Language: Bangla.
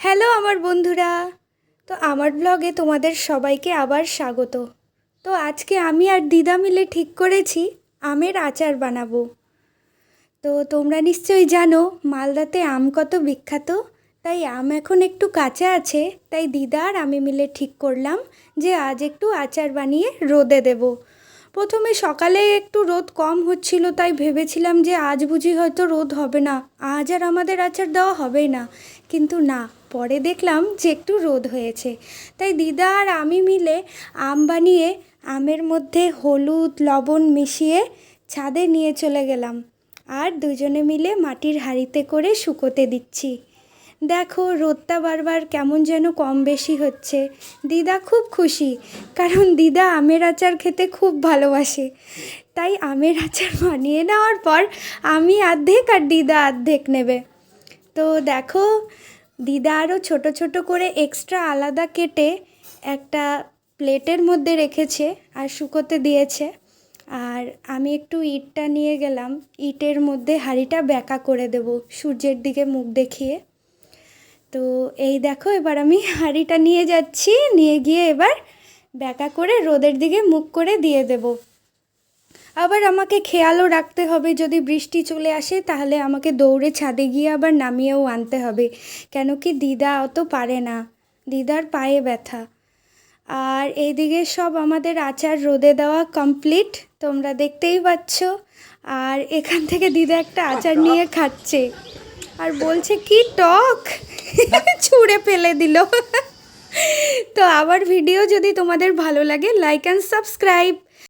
হ্যালো আমার বন্ধুরা। তো আমার ব্লগে তোমাদের সবাইকে আবার স্বাগত। তো আজকে আমি আর দিদা মিলে ঠিক করেছি আমের আচার বানাবো। তো তোমরা নিশ্চয়ই জানো মালদাতে আম কত বিখ্যাত। তাই আম এখন একটু কাঁচা আছে, তাই দিদা আর আমি মিলে ঠিক করলাম যে আজ একটু আচার বানিয়ে রোদে দেব। প্রথমে সকালে একটু রোদ কম হচ্ছিল, তাই ভেবেছিলাম যে আজ বুঝি হয়তো রোদ হবে না, আজ আর আমাদের আচার দেওয়া হবেই না। কিন্তু না, পরে দেখলাম যে একটু রোদ হয়েছে। তাই দিদা আর আমি মিলে আম বানিয়ে আমের মধ্যে হলুদ লবণ মিশিয়ে ছাদে নিয়ে চলে গেলাম, আর দুজনে মিলে মাটির হাঁড়িতে করে শুকোতে দিচ্ছি। দেখো রোদটা বারবার কেমন যেন কম বেশি হচ্ছে। দিদা খুব খুশি, কারণ দিদা আমের আচার খেতে খুব ভালোবাসে। তাই আমের আচার বানিয়ে নেওয়ার পর আমি অর্ধেক আর দিদা অর্ধেক নেবে। তো দেখো দিদা আরও ছোট ছোট করে এক্সট্রা আলাদা কেটে একটা প্লেটের মধ্যে রেখেছে আর শুকোতে দিয়েছে। আর আমি একটু ইটটা নিয়ে গেলাম, ইটের মধ্যে হাঁড়িটা ব্যাকা করে দেব সূর্যের দিকে মুখ দেখিয়ে। তো এই দেখো এবার আমি হাঁড়িটা নিয়ে যাচ্ছি, নিয়ে গিয়ে এবার ব্যাকা করে রোদের দিকে মুখ করে দিয়ে দেব। আবার আমাকে খেয়ালও রাখতে হবে, যদি বৃষ্টি চলে আসে তাহলে আমাকে দৌড়ে ছাদে গিয়ে আবার নামিয়েও আনতে হবে, কেন কি দিদা অত পারে না, দিদার পায়ে ব্যথা। আর এইদিকে সব আমাদের আচার রোদে দেওয়া কমপ্লিট, তোমরা দেখতেই পাচ্ছ। আর এখান থেকে দিদা একটা আচার নিয়ে খাচ্ছে আর বলছে কি টক, ছুঁড়ে ফেলে দিল। তো আমার ভিডিও যদি তোমাদের ভালো লাগে, লাইক অ্যান্ড সাবস্ক্রাইব।